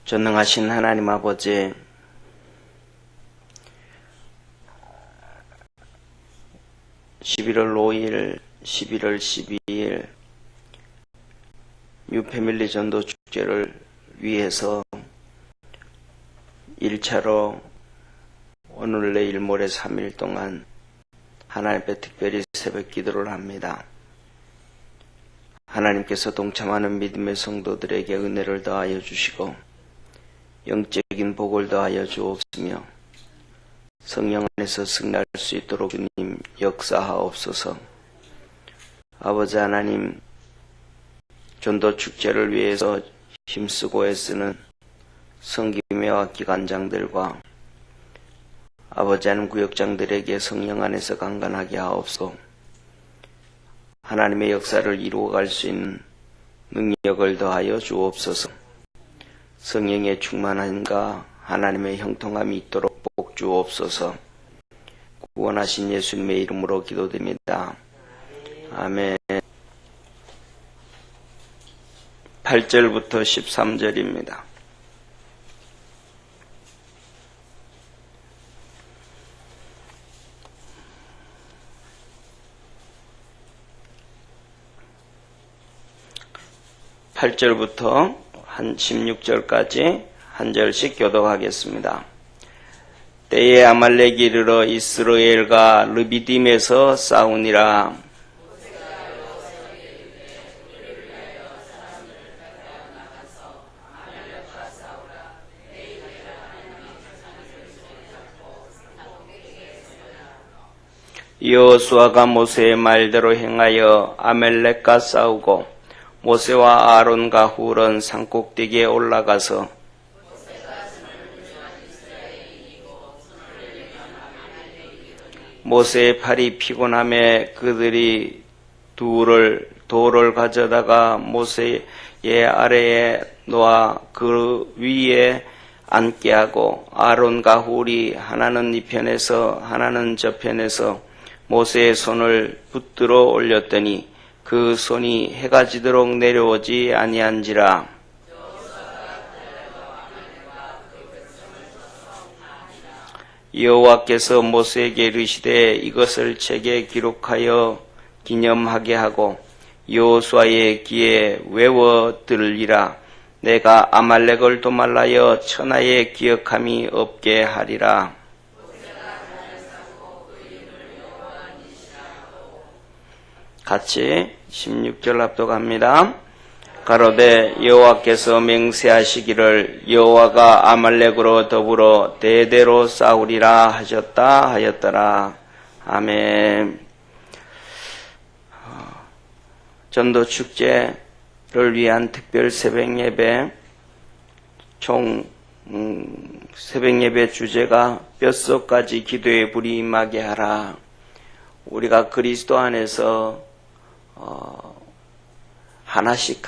전능하신 하나님 아버지, (11월 5일) (11월 12일) 뉴패밀리 전도 축제를 위해서 1차로 오늘 내일 모레 3일 동안 하나님 앞에 특별히 새벽 기도를 합니다. 하나님께서 동참하는 믿음의 성도들에게 은혜를 더하여 주시고 영적인 복을 더하여 주옵시며 성령 안에서 승리할 수 있도록 주님 역사하옵소서. 아버지 하나님, 전도 축제를 위해서 힘쓰고 애쓰는 성기매와 기관장들과 아버지 하나님 구역장들에게 성령 안에서 강건하게 하옵소서. 하나님의 역사를 이루어갈 수 있는 능력을 더하여 주옵소서. 성령의 충만함과 하나님의 형통함이 있도록 복 주옵소서. 구원하신 예수님의 이름으로 기도드립니다. 아멘. 8절부터 13절입니다. (8절부터) 한 16절까지 한 절씩 교독하겠습니다. 때에 아말렉이 이르러 이스라엘과 르비딤에서 싸우니라. 여호수아가 모세의 말대로 행하여 아말렉과 싸우고 모세와 아론과 훌은 산꼭대기에 올라가서 모세의 팔이 피곤함에 그들이 돌을 가져다가 모세의 아래에 놓아 그 위에 앉게 하고 아론과 훌이 하나는 이 편에서 하나는 저 편에서 모세의 손을 붙들어 올렸더니 그 손이 해가 지도록 내려오지 아니한지라. 여호와께서 모세에게 이르시되 이것을 책에 기록하여 기념하게 하고 여호수아의 귀에 외워 들으리라. 내가 아말렉을 도말하여 천하에 기억함이 없게 하리라. 같이 16절 합독합니다. 가로되 여호와께서 맹세하시기를 여호와가 아말렉으로 더불어 대대로 싸우리라 하셨다 하였더라. 아멘. 전도 축제를 위한 특별 새벽 예배, 총 새벽 예배 주제가 뼛속까지 기도의 불이 임하게 하라. 우리가 그리스도 안에서 하나씩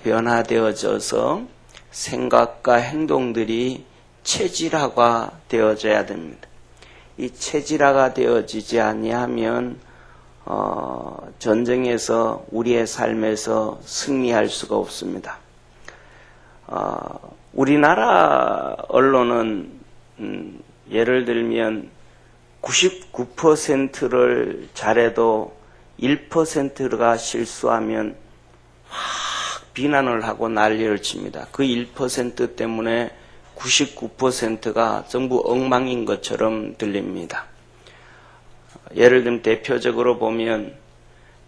변화되어져서 생각과 행동들이 체질화가 되어져야 됩니다. 이 체질화가 되어지지 아니하면 전쟁에서 우리의 삶에서 승리할 수가 없습니다. 우리나라 언론은 예를 들면 99%를 잘해도 1%가 실수하면 확 비난을 하고 난리를 칩니다. 그 1% 때문에 99%가 전부 엉망인 것처럼 들립니다. 예를 들면 대표적으로 보면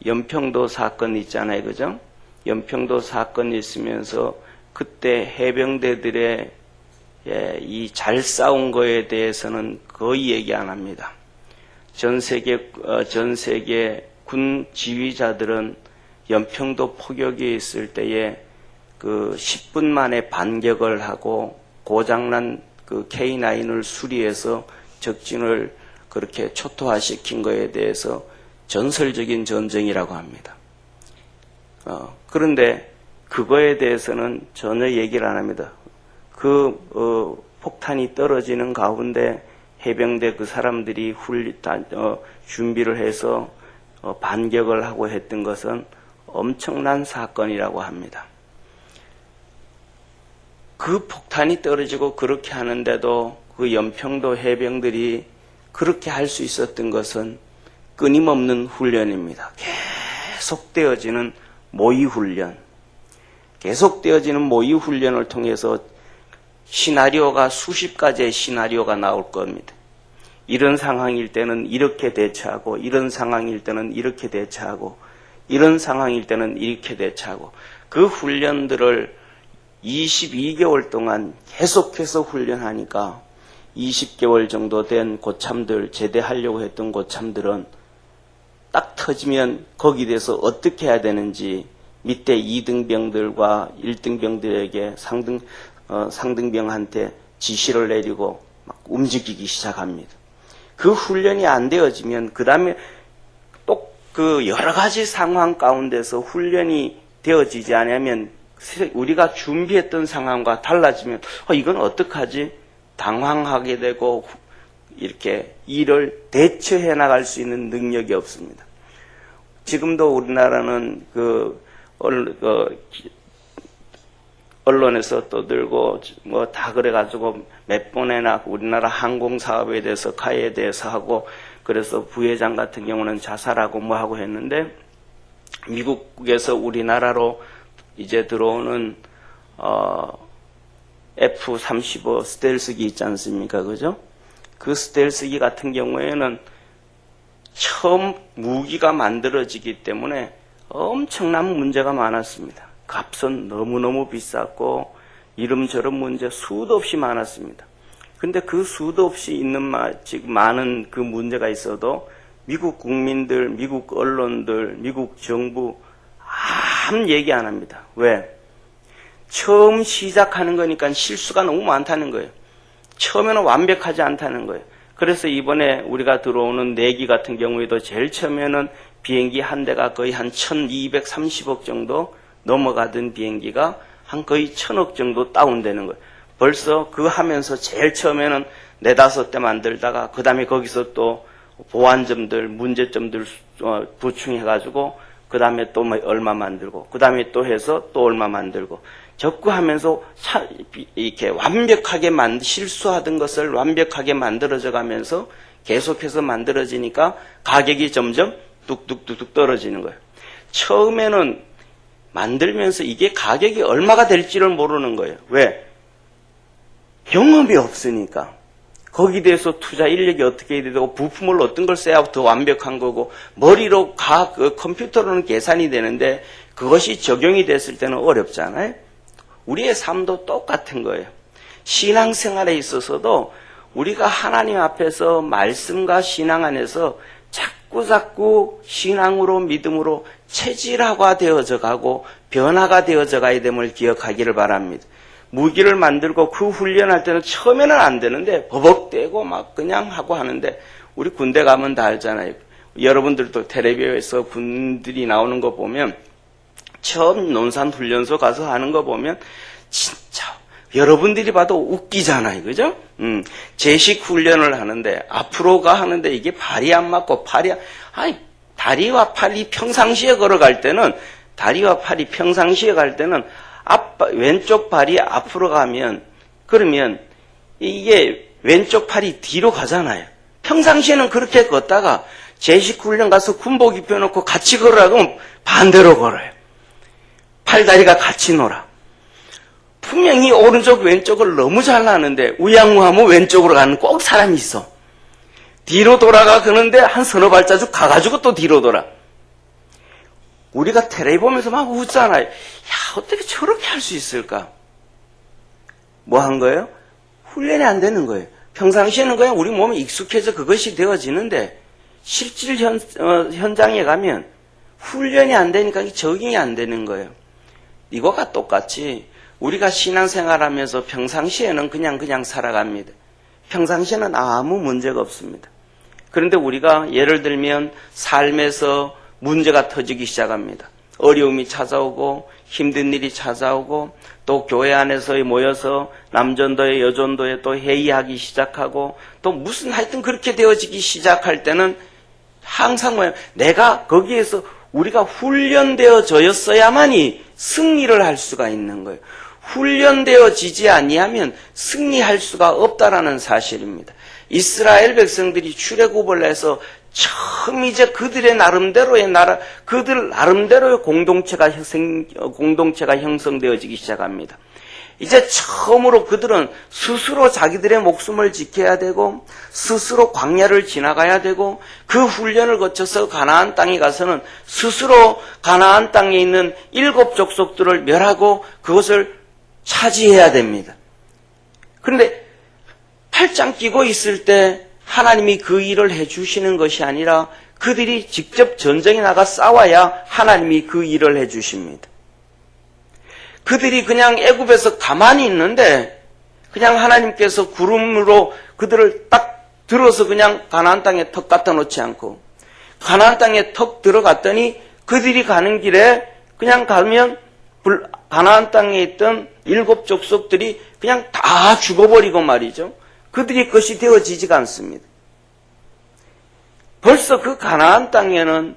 연평도 사건 있잖아요. 그죠? 연평도 사건이 있으면서 그때 해병대들의 이 잘 싸운 거에 대해서는 거의 얘기 안 합니다. 전 세계 군 지휘자들은 연평도 포격이 있을 때에 그 10분 만에 반격을 하고 고장난 그 K9을 수리해서 적진을 그렇게 초토화시킨 거에 대해서 전설적인 전쟁이라고 합니다. 그런데 그거에 대해서는 전혀 얘기를 안 합니다. 폭탄이 떨어지는 가운데 해병대 그 사람들이 준비를 해서 반격을 하고 했던 것은 엄청난 사건이라고 합니다. 그 폭탄이 떨어지고 그렇게 하는데도 그 연평도 해병들이 그렇게 할 수 있었던 것은 끊임없는 훈련입니다. 계속되어지는 모의훈련. 계속되어지는 모의훈련을 통해서 시나리오가 수십 가지의 시나리오가 나올 겁니다. 이런 상황일 때는 이렇게 대처하고, 이런 상황일 때는 이렇게 대처하고, 이런 상황일 때는 이렇게 대처하고, 그 훈련들을 22개월 동안 계속해서 훈련하니까 20개월 정도 된 고참들, 제대하려고 했던 고참들은 딱 터지면 거기에 대해서 어떻게 해야 되는지 밑에 2등병들과 1등병들에게 상등병한테 지시를 내리고 막 움직이기 시작합니다. 그 훈련이 안 되어지면 그 다음에 또 그 여러 가지 상황 가운데서 훈련이 되어지지 않으면 우리가 준비했던 상황과 달라지면 이건 어떡하지? 당황하게 되고 이렇게 일을 대처해 나갈 수 있는 능력이 없습니다. 지금도 우리나라는 언론에서 떠들고 뭐 다 그래가지고 몇 번이나 우리나라 항공 사업에 대해서 가해에 대해서 하고, 그래서 부회장 같은 경우는 자살하고 뭐 하고 했는데, 미국에서 우리나라로 이제 들어오는 F-35 스텔스기 있지 않습니까? 그죠? 그 스텔스기 같은 경우에는 처음 무기가 만들어지기 때문에 엄청난 문제가 많았습니다. 값은 너무너무 비쌌고 이름저름 문제 수도 없이 많았습니다. 근데 그 수도 없이 있는 지금 많은 그 문제가 있어도 미국 국민들, 미국 언론들, 미국 정부 아무 얘기 안 합니다. 왜? 처음 시작하는 거니까 실수가 너무 많다는 거예요. 처음에는 완벽하지 않다는 거예요. 그래서 이번에 우리가 들어오는 내기 같은 경우에도 제일 처음에는 비행기 한 대가 거의 한 1230억 정도 넘어가던 비행기가 한 거의 1000억 정도 다운되는 거예요. 벌써 그 하면서 제일 처음에는 4-5대 만들다가 그 다음에 거기서 또 보완점들, 문제점들 부충해가지고 그 다음에 또 얼마 만들고 그 다음에 또 해서 또 얼마 만들고 적고 하면서 이렇게 완벽하게 실수하던 것을 완벽하게 만들어져 가면서 계속해서 만들어지니까 가격이 점점 뚝뚝뚝뚝 떨어지는 거예요. 처음에는 만들면서 이게 가격이 얼마가 될지를 모르는 거예요. 왜? 경험이 없으니까. 거기에 대해서 투자 인력이 어떻게 해야 되고 부품을 어떤 걸 써야 더 완벽한 거고 머리로 컴퓨터로는 계산이 되는데 그것이 적용이 됐을 때는 어렵잖아요. 우리의 삶도 똑같은 거예요. 신앙생활에 있어서도 우리가 하나님 앞에서 말씀과 신앙 안에서 자꾸 신앙으로 믿음으로 체질화가 되어져 가고 변화가 되어져 가야 됨을 기억하기를 바랍니다. 무기를 만들고 그 훈련할 때는 처음에는 안 되는데 버벅대고 막 그냥 하고 하는데 우리 군대 가면 다 알잖아요. 여러분들도 텔레비에서 분들이 나오는 거 보면 처음 논산훈련소 가서 하는 거 보면 진짜 여러분들이 봐도 웃기잖아요. 그죠? 제식 훈련을 하는데 앞으로가 하는데 이게 발이 안 맞고 다리와 팔이 평상시에 걸어갈 때는 왼쪽 발이 앞으로 가면 그러면 이게 왼쪽 팔이 뒤로 가잖아요. 평상시에는 그렇게 걷다가 제식 훈련 가서 군복 입혀놓고 같이 걸으라고 하면 반대로 걸어요. 팔다리가 같이 놀아. 분명히 오른쪽 왼쪽을 너무 잘 나는데 우양우하면 왼쪽으로 가는 꼭 사람이 있어. 뒤로 돌아가 그러는데 한 서너 발자국 가가지고 또 뒤로 돌아. 우리가 텔레비 보면서 막 웃잖아요. 야, 어떻게 저렇게 할 수 있을까? 뭐 한 거예요? 훈련이 안 되는 거예요. 평상시에는 그냥 우리 몸에 익숙해져 그것이 되어지는데 실질 현장에 가면 훈련이 안 되니까 적응이 안 되는 거예요. 이거가 똑같이 우리가 신앙생활하면서 평상시에는 그냥 살아갑니다. 평상시에는 아무 문제가 없습니다. 그런데 우리가 예를 들면 삶에서 문제가 터지기 시작합니다. 어려움이 찾아오고 힘든 일이 찾아오고 또 교회 안에서 모여서 남전도에 여전도에 또 회의하기 시작하고 또 무슨 하여튼 그렇게 되어지기 시작할 때는 항상 내가 거기에서 우리가 훈련되어져야만이 승리를 할 수가 있는 거예요. 훈련되어지지 아니하면 승리할 수가 없다라는 사실입니다. 이스라엘 백성들이 출애굽을 해서 처음 이제 그들의 나름대로의 나라, 그들 나름대로의 공동체가 형성되어지기 시작합니다. 이제 처음으로 그들은 스스로 자기들의 목숨을 지켜야 되고 스스로 광야를 지나가야 되고 그 훈련을 거쳐서 가나안 땅에 가서는 스스로 가나안 땅에 있는 7 족속들을 멸하고 그것을 차지해야 됩니다. 그런데 팔짱 끼고 있을 때 하나님이 그 일을 해주시는 것이 아니라 그들이 직접 전쟁에 나가 싸워야 하나님이 그 일을 해주십니다. 그들이 그냥 애굽에서 가만히 있는데 그냥 하나님께서 구름으로 그들을 딱 들어서 그냥 가나안 땅에 턱 갖다 놓지 않고 가나안 땅에 턱 들어갔더니 그들이 가는 길에 그냥 가면 가나안 땅에 있던 7 족속들이 그냥 다 죽어버리고 말이죠. 그들이 것이 되어지지가 않습니다. 벌써 그 가나안 땅에는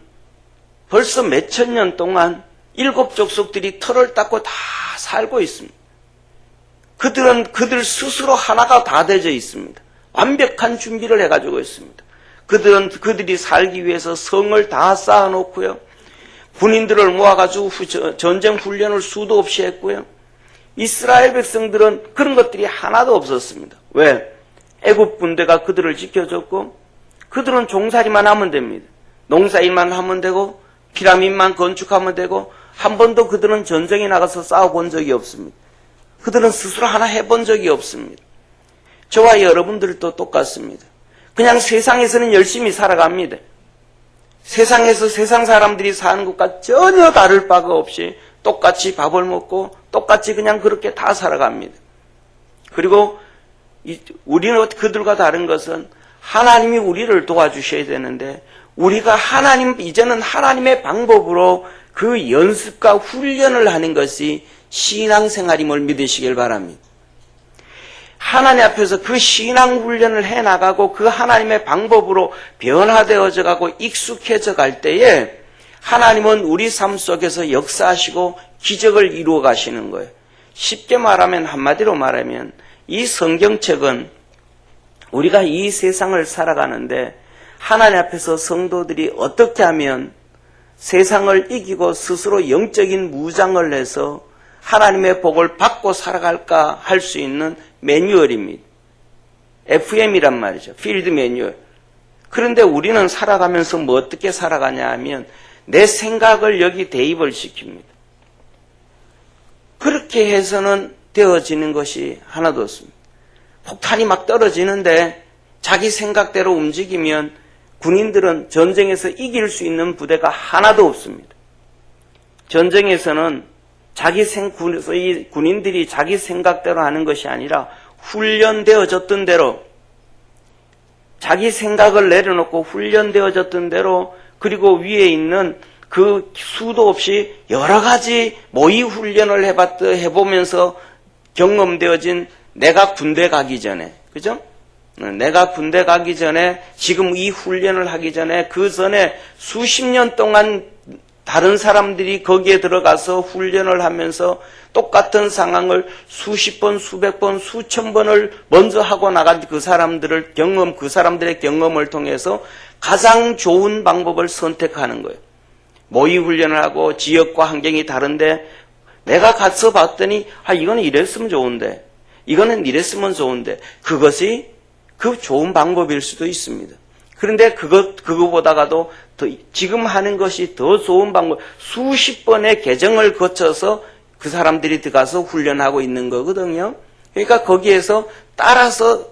벌써 몇천 년 동안 7 족속들이 털을 닦고 다 살고 있습니다. 그들은 그들 스스로 하나가 다 되어 있습니다. 완벽한 준비를 해가지고 있습니다. 그들이 살기 위해서 성을 다 쌓아놓고요. 군인들을 모아가지고 전쟁 훈련을 수도 없이 했고요. 이스라엘 백성들은 그런 것들이 하나도 없었습니다. 왜? 애굽 군대가 그들을 지켜줬고 그들은 종살이만 하면 됩니다. 농사일만 하면 되고 피라밋만 건축하면 되고 한 번도 그들은 전쟁에 나가서 싸워본 적이 없습니다. 그들은 스스로 하나 해본 적이 없습니다. 저와 여러분들도 똑같습니다. 그냥 세상에서는 열심히 살아갑니다. 세상에서 세상 사람들이 사는 것과 전혀 다를 바가 없이 똑같이 밥을 먹고 똑같이 그냥 그렇게 다 살아갑니다. 그리고 우리는 그들과 다른 것은 하나님이 우리를 도와주셔야 되는데 우리가 이제는 하나님의 방법으로 그 연습과 훈련을 하는 것이 신앙생활임을 믿으시길 바랍니다. 하나님 앞에서 그 신앙 훈련을 해나가고 그 하나님의 방법으로 변화되어져 가고 익숙해져 갈 때에 하나님은 우리 삶 속에서 역사하시고 기적을 이루어 가시는 거예요. 쉽게 말하면, 한마디로 말하면 이 성경책은 우리가 이 세상을 살아가는데 하나님 앞에서 성도들이 어떻게 하면 세상을 이기고 스스로 영적인 무장을 해서 하나님의 복을 받고 살아갈까 할 수 있는 매뉴얼입니다. FM이란 말이죠. 필드 매뉴얼. 그런데 우리는 살아가면서 뭐 어떻게 살아가냐 하면 내 생각을 여기 대입을 시킵니다. 그렇게 해서는 되어지는 것이 하나도 없습니다. 폭탄이 막 떨어지는데 자기 생각대로 움직이면 군인들은 전쟁에서 이길 수 있는 부대가 하나도 없습니다. 전쟁에서는 이 군인들이 자기 생각대로 하는 것이 아니라 훈련되어졌던 대로 자기 생각을 내려놓고 훈련되어졌던 대로 그리고 위에 있는 그 수도 없이 여러 가지 모의 훈련을 해보면서 경험되어진 내가 군대 가기 전에, 그죠? 내가 군대 가기 전에 지금 이 훈련을 하기 전에 그 전에 수십 년 동안 다른 사람들이 거기에 들어가서 훈련을 하면서 똑같은 상황을 수십 번, 수백 번, 수천 번을 먼저 하고 나간 그 사람들의 경험을 통해서 가장 좋은 방법을 선택하는 거예요. 모의 훈련을 하고 지역과 환경이 다른데 내가 가서 봤더니 이거는 이랬으면 좋은데 이거는 이랬으면 좋은데 그것이 그 좋은 방법일 수도 있습니다. 그런데 그거보다가도 지금 하는 것이 더 좋은 방법, 수십 번의 개정을 거쳐서 그 사람들이 들어가서 훈련하고 있는 거거든요. 그러니까 거기에서 따라서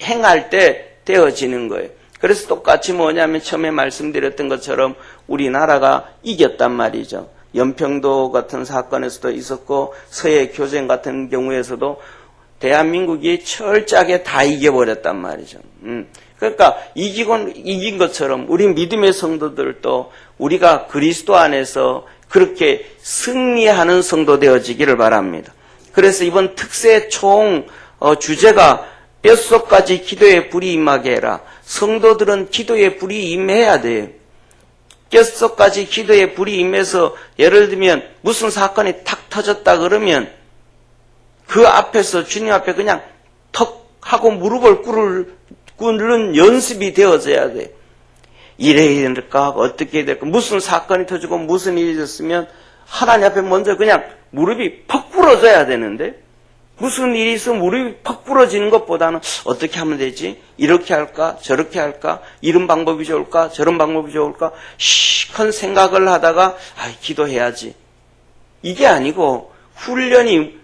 행할 때 되어지는 거예요. 그래서 똑같이 뭐냐면 처음에 말씀드렸던 것처럼 우리나라가 이겼단 말이죠. 연평도 같은 사건에서도 있었고 서해 교전 같은 경우에서도 대한민국이 철저하게 다 이겨버렸단 말이죠. 그러니까 이긴 것처럼 우리 믿음의 성도들도 우리가 그리스도 안에서 그렇게 승리하는 성도 되어지기를 바랍니다. 그래서 이번 특세 총 주제가 뼛속까지 기도의 불이 임하게 해라. 성도들은 기도의 불이 임해야 돼요. 뼛속까지 기도의 불이 임해서 예를 들면 무슨 사건이 탁 터졌다 그러면 그 앞에서 주님 앞에 그냥 턱 하고 무릎을 꿇는 연습이 되어져야 돼. 이래야 될까? 어떻게 해야 될까? 무슨 사건이 터지고 무슨 일이 있었으면 하나님 앞에 먼저 그냥 무릎이 퍽 부러져야 되는데, 무슨 일이 있으면 무릎이 퍽 부러지는 것보다는 어떻게 하면 되지? 이렇게 할까? 저렇게 할까? 이런 방법이 좋을까? 저런 방법이 좋을까? 시큰 생각을 하다가 기도해야지. 이게 아니고 훈련이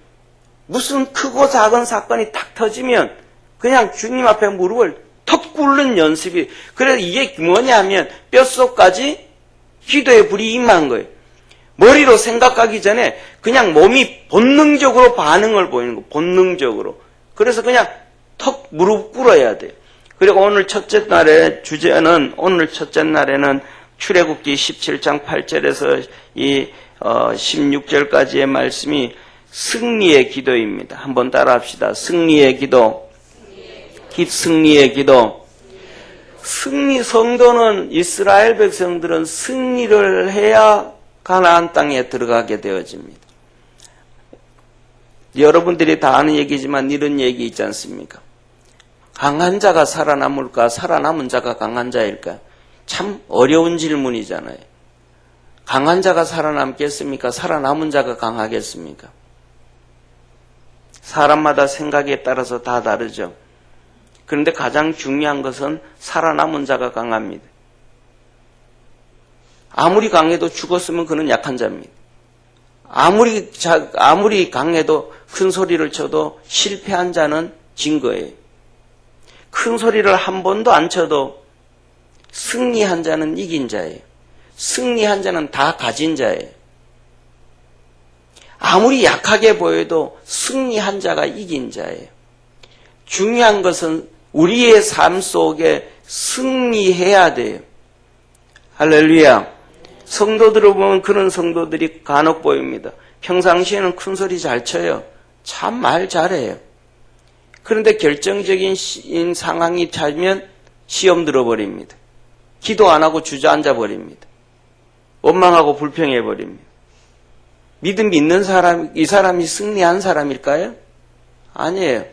무슨 크고 작은 사건이 탁 터지면 그냥 주님 앞에 무릎을 턱 꿇는 연습이. 그래서 이게 뭐냐면 뼛속까지 기도의 불이 임한 거예요. 머리로 생각하기 전에 그냥 몸이 본능적으로 반응을 보이는 거, 본능적으로. 그래서 그냥 턱 무릎 꿇어야 돼요. 그리고 오늘 첫째 날의 주제는, 오늘 첫째 날에는 출애굽기 17장 8절에서 이 16절까지의 말씀이 승리의 기도입니다. 한번 따라합시다. 승리의 기도. 승리의 기도. 성도는, 이스라엘 백성들은 승리를 해야 가나안 땅에 들어가게 되어집니다. 여러분들이 다 아는 얘기지만 이런 얘기 있지 않습니까? 강한 자가 살아남을까? 살아남은 자가 강한 자일까? 참 어려운 질문이잖아요. 강한 자가 살아남겠습니까? 살아남은 자가 강하겠습니까? 사람마다 생각에 따라서 다 다르죠. 그런데 가장 중요한 것은 살아남은 자가 강합니다. 아무리 강해도 죽었으면 그는 약한 자입니다. 아무리 강해도 큰 소리를 쳐도 실패한 자는 진 거예요. 큰 소리를 한 번도 안 쳐도 승리한 자는 이긴 자예요. 승리한 자는 다 가진 자예요. 아무리 약하게 보여도 승리한 자가 이긴 자예요. 중요한 것은 우리의 삶 속에 승리해야 돼요. 할렐루야. 성도들을 보면 그런 성도들이 간혹 보입니다. 평상시에는 큰 소리 잘 쳐요. 참 말 잘해요. 그런데 결정적인 상황이 차면 시험 들어버립니다. 기도 안 하고 주저앉아 버립니다. 원망하고 불평해 버립니다. 믿는 사람, 이 사람이 승리한 사람일까요? 아니에요.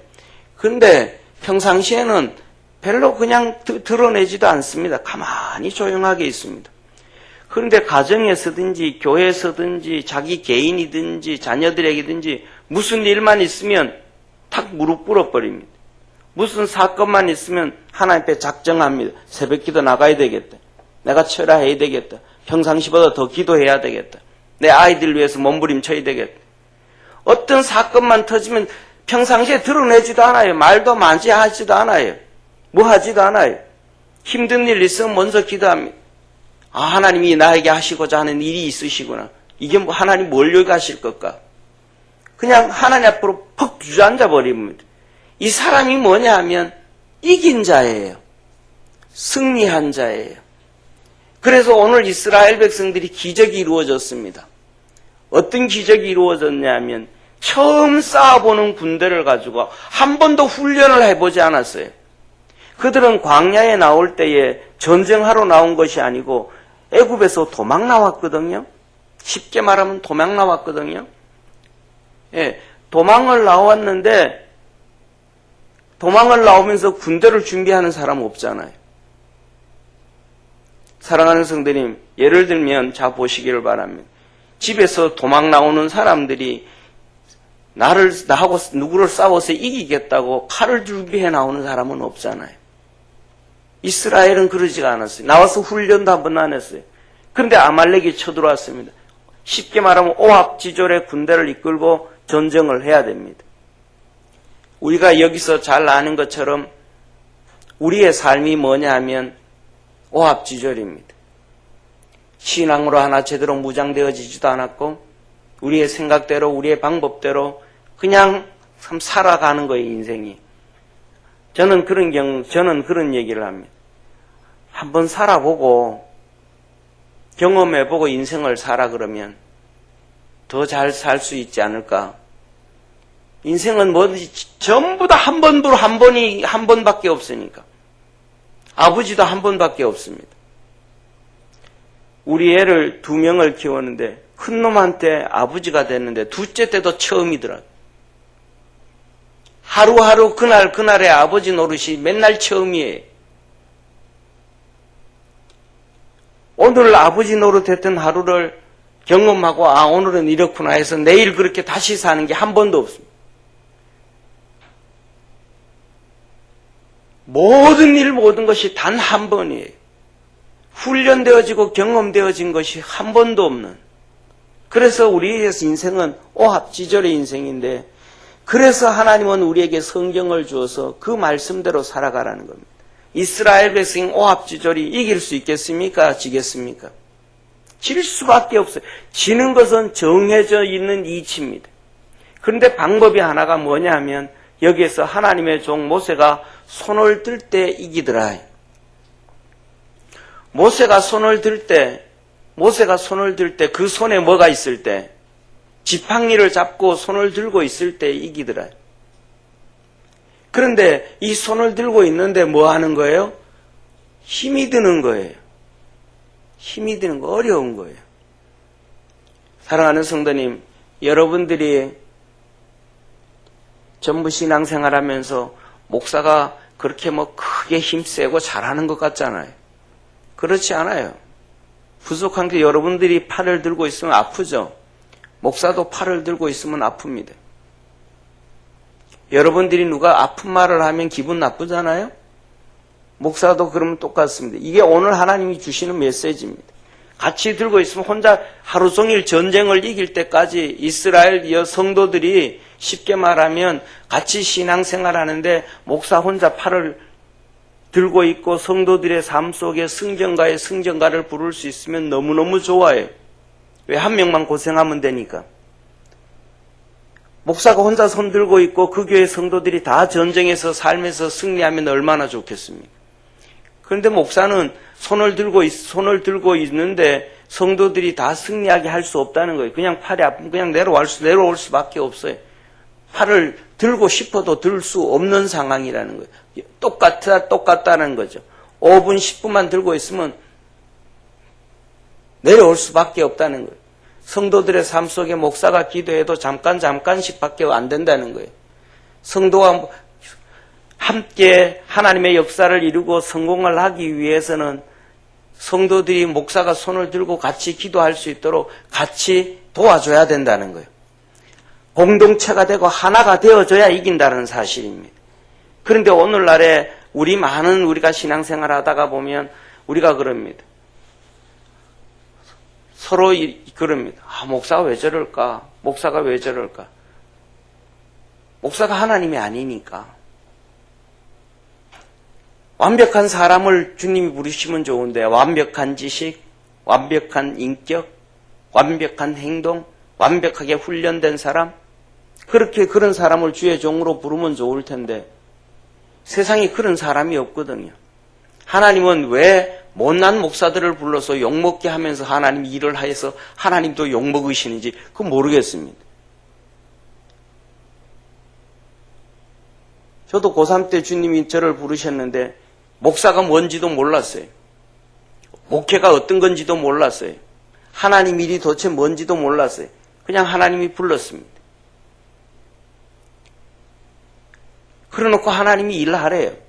그런데 평상시에는 별로 그냥 드러내지도 않습니다. 가만히 조용하게 있습니다. 그런데 가정에서든지 교회에서든지 자기 개인이든지 자녀들에게든지 무슨 일만 있으면 탁 무릎 꿇어버립니다. 무슨 사건만 있으면 하나님 앞에 작정합니다. 새벽기도 나가야 되겠다. 내가 철야해야 되겠다. 평상시보다 더 기도해야 되겠다. 내 아이들 위해서 몸부림쳐야 되겠다. 어떤 사건만 터지면 평상시에 드러내지도 않아요. 말도 많이 하지도 않아요. 뭐 하지도 않아요. 힘든 일 있으면 먼저 기도합니다. 하나님이 나에게 하시고자 하는 일이 있으시구나. 이게 하나님 뭘 요구하실 것까? 그냥 하나님 앞으로 퍽 주저앉아 버립니다. 이 사람이 뭐냐 하면 이긴 자예요. 승리한 자예요. 그래서 오늘 이스라엘 백성들이 기적이 이루어졌습니다. 어떤 기적이 이루어졌냐면 처음 쌓아보는 군대를 가지고 한 번도 훈련을 해보지 않았어요. 그들은 광야에 나올 때에 전쟁하러 나온 것이 아니고 애굽에서 도망 나왔거든요. 쉽게 말하면 도망 나왔거든요. 예, 도망을 나왔는데 도망을 나오면서 군대를 준비하는 사람은 없잖아요. 사랑하는 성도님, 예를 들면 자 보시기를 바랍니다. 집에서 도망 나오는 사람들이 나하고 누구를 싸워서 이기겠다고 칼을 준비해 나오는 사람은 없잖아요. 이스라엘은 그러지가 않았어요. 나와서 훈련도 한 번도 안 했어요. 그런데 아말렉이 쳐들어왔습니다. 쉽게 말하면 오합지졸의 군대를 이끌고 전쟁을 해야 됩니다. 우리가 여기서 잘 아는 것처럼 우리의 삶이 뭐냐 하면 오합지졸입니다. 신앙으로 하나 제대로 무장되어지지도 않았고 우리의 생각대로 우리의 방법대로 그냥 참 살아가는 거예요, 인생이. 저는 그런 얘기를 합니다. 한번 살아보고 경험해보고 인생을 살아 그러면 더 잘 살 수 있지 않을까. 인생은 뭐든지 전부 다 한 번밖에 없으니까. 아버지도 한 번밖에 없습니다. 우리 애를 2명을 키웠는데 큰 놈한테 아버지가 됐는데 둘째 때도 처음이더라고요. 하루하루 그날의 아버지 노릇이 맨날 처음이에요. 오늘 아버지 노릇했던 하루를 경험하고 오늘은 이렇구나 해서 내일 그렇게 다시 사는 게 한 번도 없습니다. 모든 것이 단 한 번이에요. 훈련되어지고 경험되어진 것이 한 번도 없는. 그래서 우리의 인생은 오합지졸의 인생인데, 그래서 하나님은 우리에게 성경을 주어서 그 말씀대로 살아가라는 겁니다. 이스라엘 백성 오합지졸이 이길 수 있겠습니까? 지겠습니까? 질 수밖에 없어요. 지는 것은 정해져 있는 이치입니다. 그런데 방법이 하나가 뭐냐 하면, 여기에서 하나님의 종 모세가 손을 들 때 이기더라. 모세가 손을 들 때 그 손에 뭐가 있을 때, 지팡이를 잡고 손을 들고 있을 때 이기더라. 그런데 이 손을 들고 있는데 뭐 하는 거예요? 힘이 드는 거예요. 힘이 드는 거 어려운 거예요. 사랑하는 성도님, 여러분들이 전부 신앙생활하면서 목사가 그렇게 크게 힘세고 잘하는 것 같잖아요. 그렇지 않아요. 부족한 게 여러분들이 팔을 들고 있으면 아프죠. 목사도 팔을 들고 있으면 아픕니다. 여러분들이 누가 아픈 말을 하면 기분 나쁘잖아요. 목사도 그러면 똑같습니다. 이게 오늘 하나님이 주시는 메시지입니다. 같이 들고 있으면 혼자 하루 종일 전쟁을 이길 때까지 이스라엘 성도들이 쉽게 말하면 같이 신앙생활하는데 목사 혼자 팔을 들고 있고 성도들의 삶 속에 승전가의 승전가를 부를 수 있으면 너무너무 좋아요. 왜? 한 명만 고생하면 되니까. 목사가 혼자 손 들고 있고 그 교회 성도들이 다 전쟁에서 삶에서 승리하면 얼마나 좋겠습니까? 그런데 목사는 손을 들고 있는데 성도들이 다 승리하게 할 수 없다는 거예요. 그냥 팔이 아프면 그냥 내려올 수밖에 없어요. 팔을 들고 싶어도 들 수 없는 상황이라는 거예요. 똑같다는 거죠. 5분, 10분만 들고 있으면 내려올 수밖에 없다는 거예요. 성도들의 삶 속에 목사가 기도해도 잠깐씩밖에 안 된다는 거예요. 성도와 함께 하나님의 역사를 이루고 성공을 하기 위해서는 성도들이 목사가 손을 들고 같이 기도할 수 있도록 같이 도와줘야 된다는 거예요. 공동체가 되고 하나가 되어져야 이긴다는 사실입니다. 그런데 오늘날에 우리가 신앙생활 하다가 보면 우리가 그럽니다. 서로 그럽니다. 목사가 왜 저럴까? 목사가 왜 저럴까? 목사가 하나님이 아니니까. 완벽한 사람을 주님이 부르시면 좋은데 완벽한 지식, 완벽한 인격, 완벽한 행동, 완벽하게 훈련된 사람, 그런 사람을 주의 종으로 부르면 좋을 텐데 세상에 그런 사람이 없거든요. 하나님은 왜 못난 목사들을 불러서 욕먹게 하면서 하나님 일을 해서 하나님도 욕먹으시는지 그건 모르겠습니다. 저도 고3 때 주님이 저를 부르셨는데 목사가 뭔지도 몰랐어요. 목회가 어떤 건지도 몰랐어요. 하나님 일이 도대체 뭔지도 몰랐어요. 그냥 하나님이 불렀습니다. 그래놓고 하나님이 일하래요.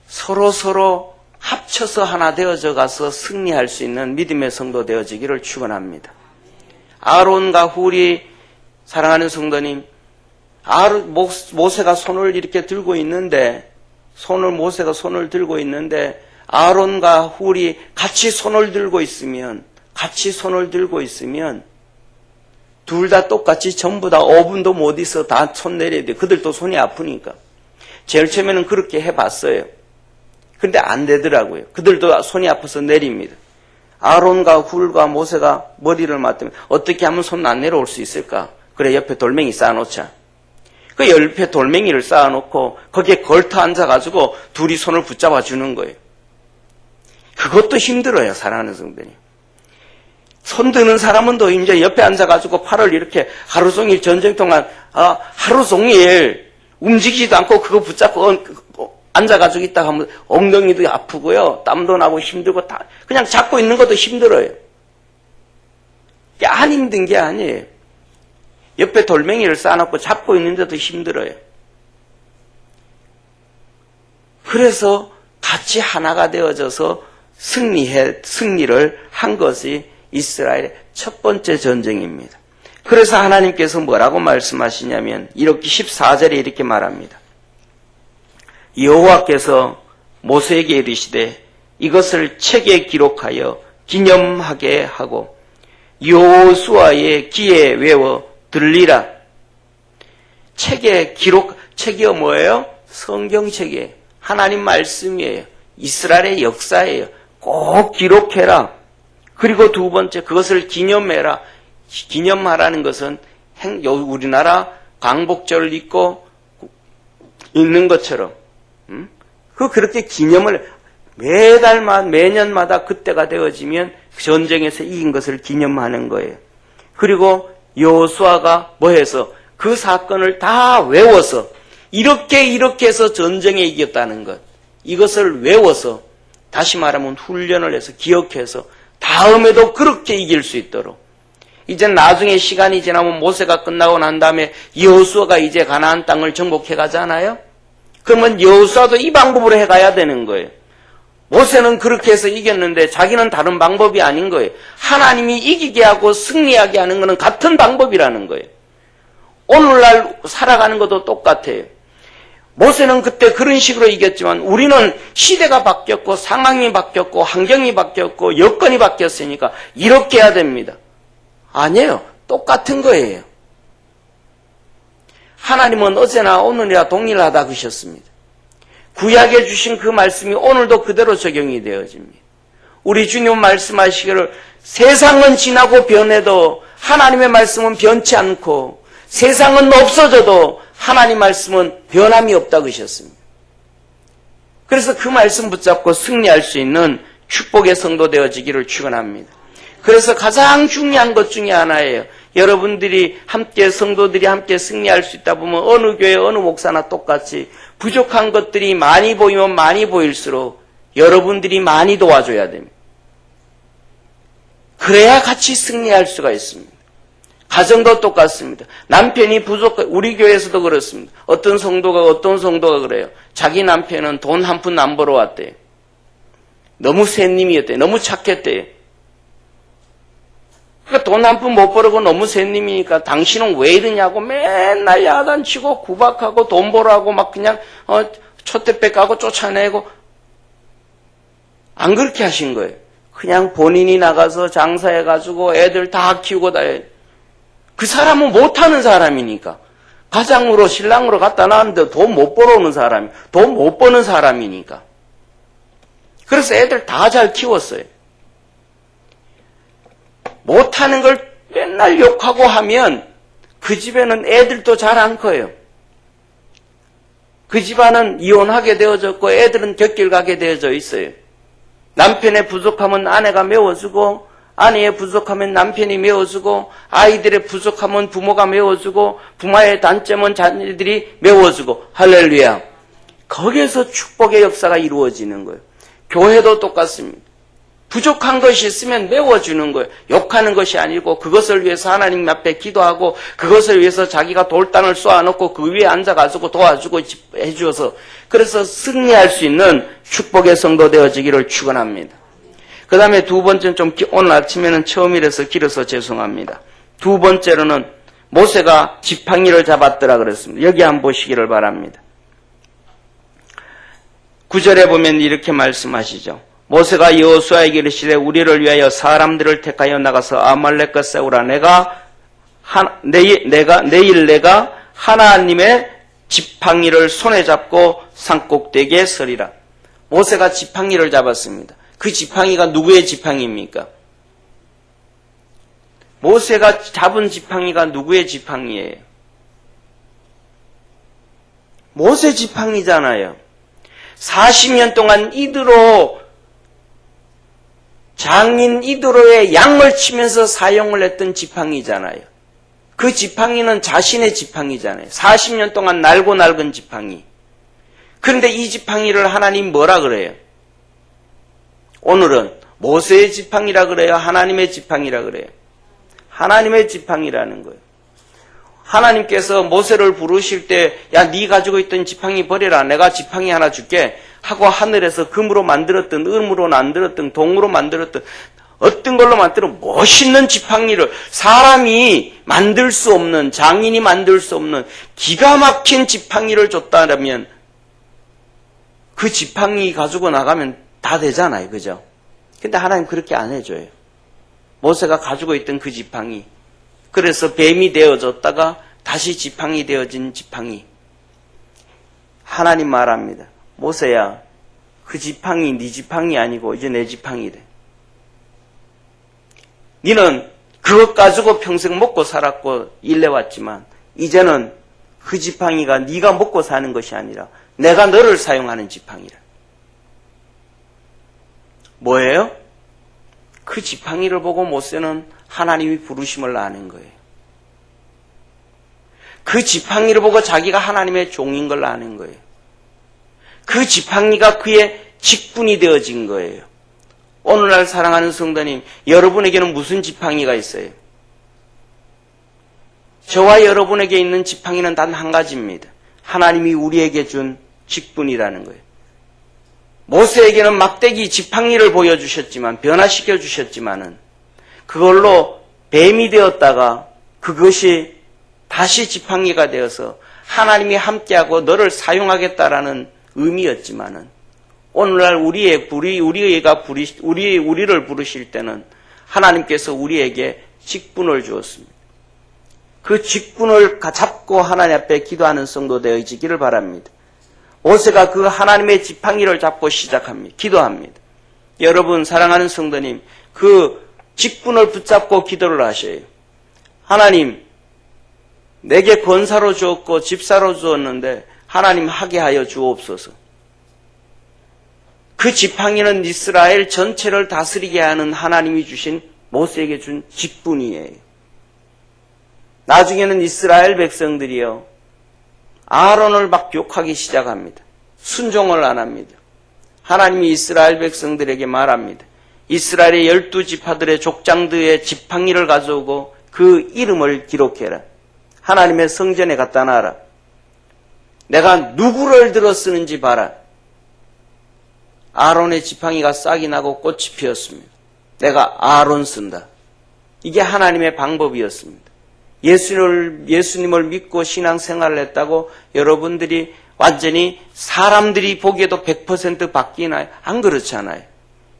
서로 합쳐서 하나 되어져 가서 승리할 수 있는 믿음의 성도 되어지기를 축원합니다. 아론과 훌이, 사랑하는 성도님, 모세가 손을 이렇게 들고 있는데 모세가 손을 들고 있는데 아론과 훌이 같이 손을 들고 있으면 둘 다 똑같이 전부 다 5분도 못 있어 다 손 내려야 돼. 그들도 손이 아프니까. 제일 처음에는 그렇게 해봤어요. 근데 안 되더라고요. 그들도 손이 아파서 내립니다. 아론과 훌과 모세가 머리를 맞대면 어떻게 하면 손 안 내려올 수 있을까? 그래, 옆에 돌멩이 쌓아놓자. 그 옆에 돌멩이를 쌓아놓고 거기에 걸터 앉아가지고 둘이 손을 붙잡아 주는 거예요. 그것도 힘들어요, 사랑하는 성도님. 손 드는 사람은 더 이제 옆에 앉아가지고 팔을 이렇게 하루 종일 전쟁 동안 하루 종일 움직이지도 않고 그거 붙잡고 앉아가지고 있다가 하면 엉덩이도 아프고요, 땀도 나고 힘들고 다 그냥 잡고 있는 것도 힘들어요. 안 힘든 게 아니에요. 옆에 돌멩이를 쌓아놓고 잡고 있는데도 힘들어요. 그래서 같이 하나가 되어져서 승리를 한 것이 이스라엘의 첫 번째 전쟁입니다. 그래서 하나님께서 뭐라고 말씀하시냐면 이렇게 14절에 이렇게 말합니다. 여호와께서 모세에게 이르시되 이것을 책에 기록하여 기념하게 하고 여호수아의 귀에 외워 들리라. 책이요 뭐예요? 성경책이에요. 하나님 말씀이에요. 이스라엘의 역사예요. 꼭 기록해라. 그리고 두 번째, 그것을 기념해라. 기념하라는 것은 우리나라 광복절 있고 있는 것처럼 그렇게 기념을 매년마다 그때가 되어지면 전쟁에서 이긴 것을 기념하는 거예요. 그리고 여호수아가 뭐해서 그 사건을 다 외워서 이렇게 해서 전쟁에 이겼다는 것, 이것을 외워서 다시 말하면 훈련을 해서 기억해서 다음에도 그렇게 이길 수 있도록, 이제 나중에 시간이 지나면 모세가 끝나고 난 다음에 여호수아가 이제 가나안 땅을 정복해 가잖아요. 그러면 여호수아도 이 방법으로 해가야 되는 거예요. 모세는 그렇게 해서 이겼는데 자기는 다른 방법이 아닌 거예요. 하나님이 이기게 하고 승리하게 하는 것은 같은 방법이라는 거예요. 오늘날 살아가는 것도 똑같아요. 모세는 그때 그런 식으로 이겼지만 우리는 시대가 바뀌었고 상황이 바뀌었고 환경이 바뀌었고 여건이 바뀌었으니까 이렇게 해야 됩니다. 아니에요. 똑같은 거예요. 하나님은 어제나 오늘이나 동일하다 그러셨습니다. 구약에 주신 그 말씀이 오늘도 그대로 적용이 되어집니다. 우리 주님 말씀하시기를 세상은 지나고 변해도 하나님의 말씀은 변치 않고 세상은 없어져도 하나님 말씀은 변함이 없다 그러셨습니다. 그래서 그 말씀 붙잡고 승리할 수 있는 축복의 성도 되어지기를 축원합니다. 그래서 가장 중요한 것 중에 하나예요. 여러분들이 함께 성도들이 함께 승리할 수 있다 보면 어느 교회 어느 목사나 똑같이 부족한 것들이 많이 보이면 많이 보일수록 여러분들이 많이 도와줘야 됩니다. 그래야 같이 승리할 수가 있습니다. 가정도 똑같습니다. 남편이 우리 교회에서도 그렇습니다. 어떤 성도가 그래요. 자기 남편은 돈 한 푼 안 벌어왔대요. 너무 새님이었대요. 너무 착했대요. 그러니까 돈 한 푼 못 벌고 너무 새님이니까 당신은 왜 이러냐고 맨날 야단치고 구박하고 돈 벌어하고 막 그냥 초대백 가고 쫓아내고 안 그렇게 하신 거예요. 그냥 본인이 나가서 장사해가지고 애들 다 키우고 다녀요. 그 사람은 못하는 사람이니까. 가장으로 신랑으로 갖다 놨는데 돈 못 벌어오는 사람이, 돈 못 버는 사람이니까. 그래서 애들 다 잘 키웠어요. 못하는 걸 맨날 욕하고 하면 그 집에는 애들도 잘 안 커요. 그 집안은 이혼하게 되어졌고 애들은 곁길 가게 되어져 있어요. 남편의 부족함은 아내가 메워주고 아내의 부족하면 남편이 메워주고 아이들의 부족하면 부모가 메워주고 부모의 단점은 자녀들이 메워주고 할렐루야. 거기에서 축복의 역사가 이루어지는 거예요. 교회도 똑같습니다. 부족한 것이 있으면 메워주는 거예요. 욕하는 것이 아니고 그것을 위해서 하나님 앞에 기도하고 그것을 위해서 자기가 돌단을 쏘아놓고 그 위에 앉아가지고 도와주고 해주어서 그래서 승리할 수 있는 축복의 성도 되어지기를 축원합니다. 그 다음에 두 번째는 오늘 아침에는 처음이라서 길어서 죄송합니다. 두 번째로는 모세가 지팡이를 잡았더라 그랬습니다. 여기 한번 보시기를 바랍니다. 9절에 보면 이렇게 말씀하시죠. 모세가 여호수아에게 이르시되 우리를 위하여 사람들을 택하여 나가서 아말렉과 싸우라. 내일 내가 하나님의 지팡이를 손에 잡고 산꼭대기에 서리라. 모세가 지팡이를 잡았습니다. 그 지팡이가 누구의 지팡이입니까? 모세가 잡은 지팡이가 누구의 지팡이예요? 모세 지팡이잖아요. 40년 동안 장인 이드로의 양을 치면서 사용을 했던 지팡이잖아요. 그 지팡이는 자신의 지팡이잖아요. 40년 동안 날고 낡은 지팡이. 그런데 이 지팡이를 하나님 뭐라 그래요? 오늘은 모세의 지팡이라 그래요? 하나님의 지팡이라 그래요? 하나님의 지팡이라는 거예요. 하나님께서 모세를 부르실 때, 야, 네 가지고 있던 지팡이 버려라. 내가 지팡이 하나 줄게. 하고 하늘에서 금으로 만들었던, 은으로 만들었던, 동으로 만들었던, 어떤 걸로 만들어 멋있는 지팡이를 사람이 만들 수 없는, 장인이 만들 수 없는 기가 막힌 지팡이를 줬다면 그 지팡이 가지고 나가면 다 되잖아요. 그죠? 근데 하나님 그렇게 안 해줘요. 모세가 가지고 있던 그 지팡이. 그래서 뱀이 되어졌다가 다시 지팡이 되어진 지팡이. 하나님 말합니다. 모세야, 그 지팡이 네 지팡이 아니고 이제 내 지팡이 돼. 너는 그것 가지고 평생 먹고 살았고 일해왔지만 이제는 그 지팡이가 네가 먹고 사는 것이 아니라 내가 너를 사용하는 지팡이라. 뭐예요? 그 지팡이를 보고 모세는 하나님이 부르심을 아는 거예요. 그 지팡이를 보고 자기가 하나님의 종인 걸 아는 거예요. 그 지팡이가 그의 직분이 되어진 거예요. 오늘날 사랑하는 성도님, 여러분에게는 무슨 지팡이가 있어요? 저와 여러분에게 있는 지팡이는 단 한 가지입니다. 하나님이 우리에게 준 직분이라는 거예요. 모세에게는 막대기 지팡이를 보여주셨지만, 변화시켜 주셨지만은 그걸로 뱀이 되었다가 그것이 다시 지팡이가 되어서 하나님이 함께하고 너를 사용하겠다라는 의미였지만은 오늘날 우리를 부르실 때는 하나님께서 우리에게 직분을 주었습니다. 그 직분을 잡고 하나님 앞에 기도하는 성도 되어지기를 바랍니다. 모세가 그 하나님의 지팡이를 잡고 시작합니다. 기도합니다. 여러분 사랑하는 성도님, 그 직분을 붙잡고 기도를 하셔요. 하나님, 내게 권사로 주었고 집사로 주었는데 하나님 하게 하여 주옵소서. 그 지팡이는 이스라엘 전체를 다스리게 하는 하나님이 주신 모세에게 준 직분이에요. 나중에는 이스라엘 백성들이요, 아론을 막 욕하기 시작합니다. 순종을 안 합니다. 하나님이 이스라엘 백성들에게 말합니다. 이스라엘의 12지파들의 족장들의 지팡이를 가져오고 그 이름을 기록해라. 하나님의 성전에 갖다 놔라. 내가 누구를 들어 쓰는지 봐라. 아론의 지팡이가 싹이 나고 꽃이 피었습니다. 내가 아론 쓴다. 이게 하나님의 방법이었습니다. 예수님을 믿고 신앙생활을 했다고 여러분들이 완전히 사람들이 보기에도 100% 바뀌나요? 안 그렇잖아요.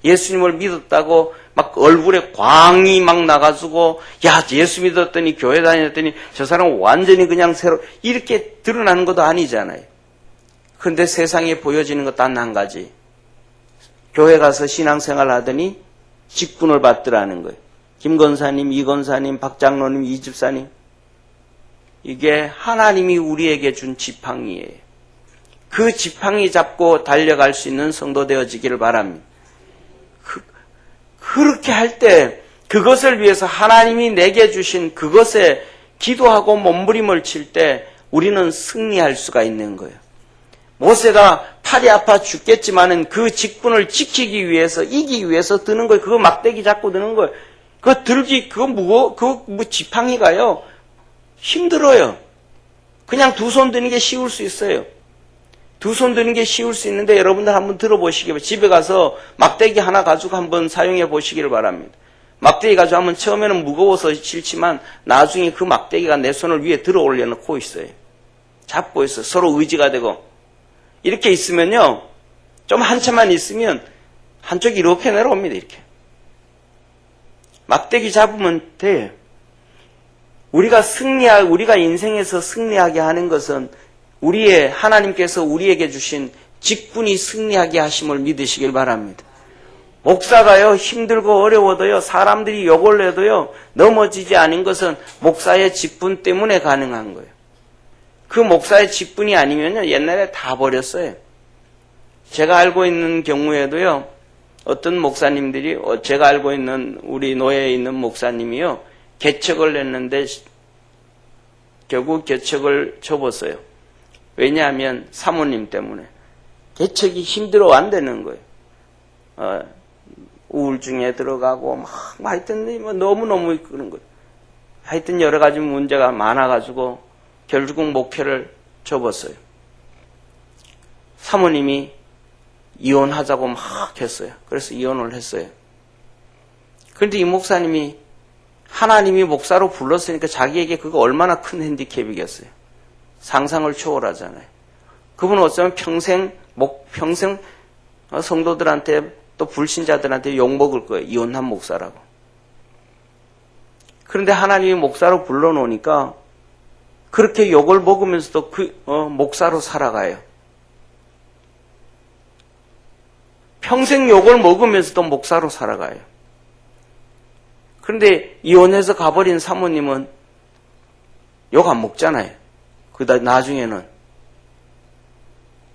예수님을 믿었다고 막 얼굴에 광이 막 나가지고, 야, 예수 믿었더니 교회 다녔더니 저 사람은 완전히 그냥 새로 이렇게 드러나는 것도 아니잖아요. 그런데 세상에 보여지는 것 단 한 가지. 교회 가서 신앙생활 하더니 직분을 받더라는 거예요. 김 권사님, 이 권사님, 박 장로님, 이 집사님. 이게 하나님이 우리에게 준 지팡이예요. 그 지팡이 잡고 달려갈 수 있는 성도 되어지기를 바랍니다. 그렇게 할 때 그것을 위해서 하나님이 내게 주신 그것에 기도하고 몸부림을 칠 때 우리는 승리할 수가 있는 거예요. 모세가 팔이 아파 죽겠지만은 그 직분을 지키기 위해서, 이기기 위해서 드는 거예요. 그거 막대기 잡고 드는 거예요. 그거 들기, 그거 지팡이가요, 힘들어요. 그냥 두 손 드는 게 쉬울 수 있어요. 두 손 드는 게 쉬울 수 있는데 여러분들 한번 들어보시기 바랍니다. 집에 가서 막대기 하나 가지고 한번 사용해 보시기를 바랍니다. 막대기 가지고 하면 처음에는 무거워서 싫지만 나중에 그 막대기가 내 손을 위에 들어 올려놓고 있어요. 잡고 있어요. 서로 의지가 되고. 이렇게 있으면요, 좀 한참만 있으면 한쪽이 이렇게 내려옵니다. 이렇게. 막대기 잡으면 돼요. 우리가 인생에서 승리하게 하는 것은 하나님께서 우리에게 주신 직분이 승리하게 하심을 믿으시길 바랍니다. 목사가요, 힘들고 어려워도요, 사람들이 욕을 해도요, 넘어지지 않은 것은 목사의 직분 때문에 가능한 거예요. 그 목사의 직분이 아니면요, 옛날에 다 버렸어요. 제가 알고 있는 경우에도요, 어떤 목사님들이, 제가 알고 있는 우리 노예에 있는 목사님이요, 개척을 했는데 결국 개척을 접었어요. 왜냐하면 사모님 때문에. 개척이 힘들어 안 되는 거예요. 우울증에 들어가고 막 하여튼 너무너무 그런 거예요. 하여튼 여러 가지 문제가 많아가지고 결국은 목표를 접었어요. 사모님이 이혼하자고 막 했어요. 그래서 이혼을 했어요. 그런데 이 목사님이 하나님이 목사로 불렀으니까 자기에게 그거 얼마나 큰 핸디캡이겠어요. 상상을 초월하잖아요. 그분은 어쩌면 평생 성도들한테 또 불신자들한테 욕먹을 거예요. 이혼한 목사라고. 그런데 하나님이 목사로 불러놓으니까 그렇게 욕을 먹으면서도 목사로 살아가요. 평생 욕을 먹으면서도 목사로 살아가요. 그런데 이혼해서 가버린 사모님은 욕 안 먹잖아요. 나중에는.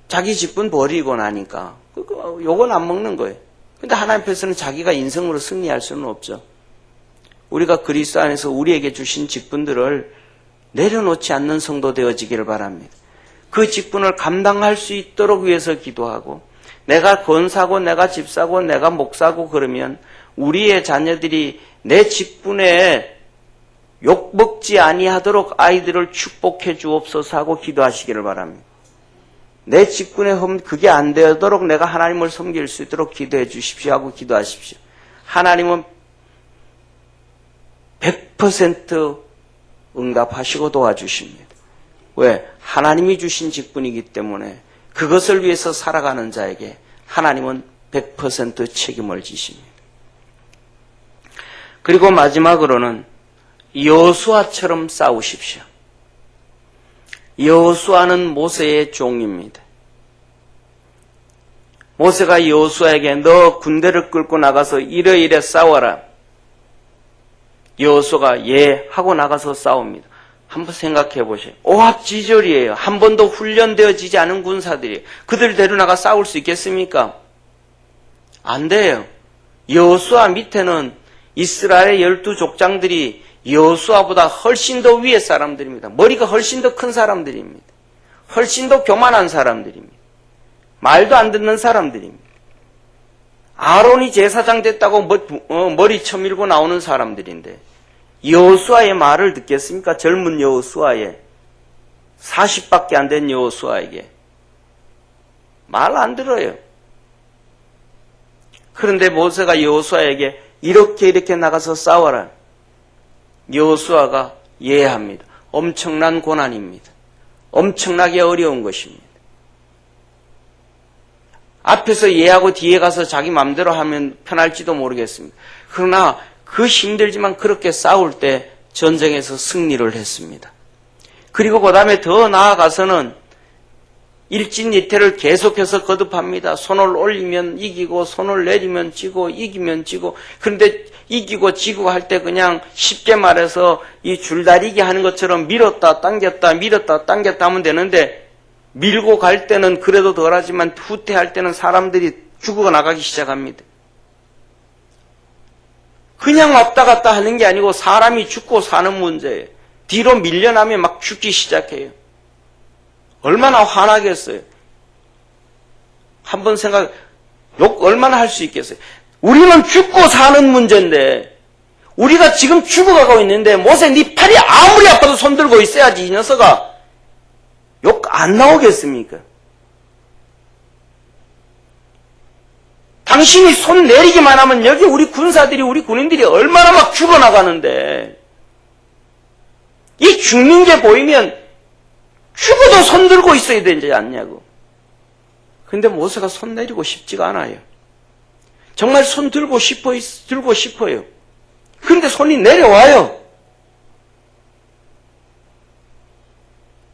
자기 집은 버리고 나니까 욕은 안 먹는 거예요. 근데 하나님 앞에서는 자기가 인생으로 승리할 수는 없죠. 우리가 그리스도 안에서 우리에게 주신 직분들을 내려놓지 않는 성도 되어지기를 바랍니다. 그 직분을 감당할 수 있도록 위해서 기도하고, 내가 권사고 내가 집사고 내가 목사고 그러면 우리의 자녀들이 내 직분에 욕먹지 아니하도록 아이들을 축복해 주옵소서 하고 기도하시기를 바랍니다. 내 직분에 그게 안 되도록 내가 하나님을 섬길 수 있도록 기도해 주십시오 하고 기도하십시오. 하나님은 100% 응답하시고 도와주십니다. 왜? 하나님이 주신 직분이기 때문에 그것을 위해서 살아가는 자에게 하나님은 100% 책임을 지십니다. 그리고 마지막으로는 여호수아처럼 싸우십시오. 여호수아는 모세의 종입니다. 모세가 여호수아에게 너 군대를 끌고 나가서 이래 싸워라. 여호수아가 예 하고 나가서 싸웁니다. 한번 생각해 보세요. 오합지졸이에요. 한 번도 훈련되어지지 않은 군사들이 그들 데려나가 싸울 수 있겠습니까? 안 돼요. 여호수아 밑에는 이스라엘의 12족장들이 여호수아보다 훨씬 더 위의 사람들입니다. 머리가 훨씬 더 큰 사람들입니다. 훨씬 더 교만한 사람들입니다. 말도 안 듣는 사람들입니다. 아론이 제사장 됐다고 머리 쳐밀고 나오는 사람들인데 여호수아의 말을 듣겠습니까? 젊은 여호수아의 40밖에 안 된 여호수아에게 말 안 들어요. 그런데 모세가 여호수아에게 이렇게 나가서 싸워라. 여호수아가 예합니다. 엄청난 고난입니다. 엄청나게 어려운 것입니다. 앞에서 예하고 뒤에 가서 자기 마음대로 하면 편할지도 모르겠습니다. 그러나 그 힘들지만 그렇게 싸울 때 전쟁에서 승리를 했습니다. 그리고 그 다음에 더 나아가서는 일진이태를 계속해서 거듭합니다. 손을 올리면 이기고 손을 내리면 지고 이기면 지고. 그런데 이기고 지고 할 때 그냥 쉽게 말해서 이 줄다리기 하는 것처럼 밀었다 당겼다 밀었다 당겼다 하면 되는데 밀고 갈 때는 그래도 덜하지만 후퇴할 때는 사람들이 죽어 나가기 시작합니다. 그냥 왔다 갔다 하는 게 아니고 사람이 죽고 사는 문제예요. 뒤로 밀려나면 막 죽기 시작해요. 얼마나 화나겠어요. 한번 욕 얼마나 할 수 있겠어요. 우리는 죽고 사는 문제인데 우리가 지금 죽어가고 있는데 모세 네 팔이 아무리 아파도 손들고 있어야지 이 녀석아. 욕 안 나오겠습니까? 당신이 손 내리기만 하면 여기 우리 군사들이 우리 군인들이 얼마나 막 죽어나가는데 이 죽는 게 보이면 죽어도 손 들고 있어야 되지 않냐고. 근데 모세가 손 내리고 싶지가 않아요. 정말 손 들고 싶어요. 그런데 손이 내려와요.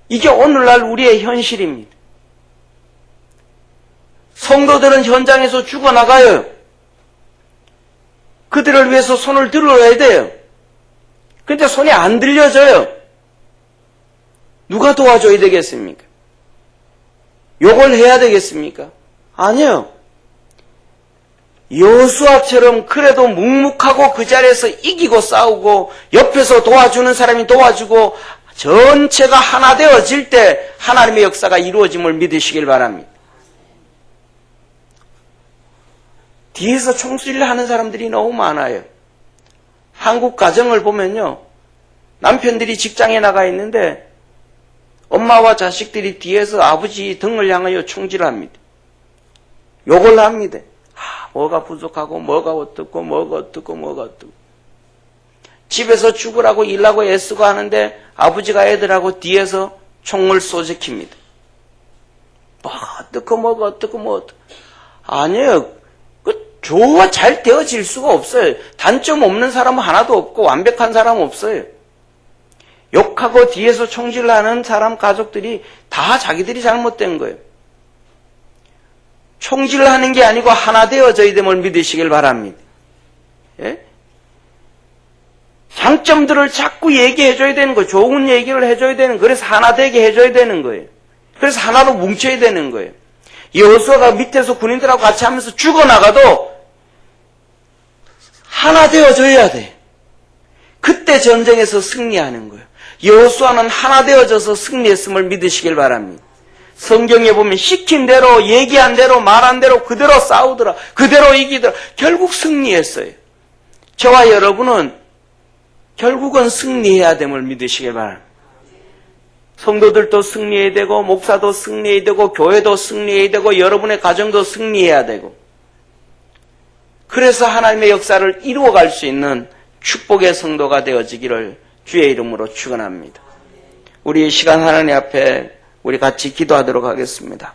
이게 오늘날 우리의 현실입니다. 성도들은 현장에서 죽어나가요. 그들을 위해서 손을 들어야 돼요. 그런데 손이 안 들려져요. 누가 도와줘야 되겠습니까? 욕을 해야 되겠습니까? 아니요. 여호수아처럼 그래도 묵묵하고 그 자리에서 이기고 싸우고 옆에서 도와주는 사람이 도와주고 전체가 하나 되어질 때 하나님의 역사가 이루어짐을 믿으시길 바랍니다. 뒤에서 총수일을 하는 사람들이 너무 많아요. 한국 가정을 보면요. 남편들이 직장에 나가 있는데 엄마와 자식들이 뒤에서 아버지 등을 향하여 총질합니다. 욕을 합니다. 뭐가 부족하고 뭐가 어떻고 뭐가 어떻고 뭐가 어떻고. 집에서 죽으라고 일하고 애쓰고 하는데 아버지가 애들하고 뒤에서 총을 쏘지킵니다. 뭐가 어떻고 뭐가 어떻고 뭐 어떻고. 아니에요. 조화 잘 되어질 수가 없어요. 단점 없는 사람은 하나도 없고 완벽한 사람은 없어요. 욕하고 뒤에서 총질하는 사람 가족들이 다 자기들이 잘못된 거예요. 총질하는 게 아니고 하나 되어져야 됨을 믿으시길 바랍니다. 예? 장점들을 자꾸 얘기해줘야 되는 거예요. 좋은 얘기를 해줘야 되는 거예요. 그래서 하나 되게 해줘야 되는 거예요. 그래서 하나로 뭉쳐야 되는 거예요. 여호수아가 밑에서 군인들하고 같이 하면서 죽어나가도 하나 되어져야 돼. 그때 전쟁에서 승리하는 거예요. 여호수아는 하나 되어져서 승리했음을 믿으시길 바랍니다. 성경에 보면 시킨 대로, 얘기한 대로, 말한 대로 그대로 싸우더라. 그대로 이기더라. 결국 승리했어요. 저와 여러분은 결국은 승리해야 됨을 믿으시길 바랍니다. 성도들도 승리해야 되고, 목사도 승리해야 되고, 교회도 승리해야 되고, 여러분의 가정도 승리해야 되고, 그래서 하나님의 역사를 이루어갈 수 있는 축복의 성도가 되어지기를 주의 이름으로 축원합니다. 우리 이 시간 하나님 앞에 우리 같이 기도하도록 하겠습니다.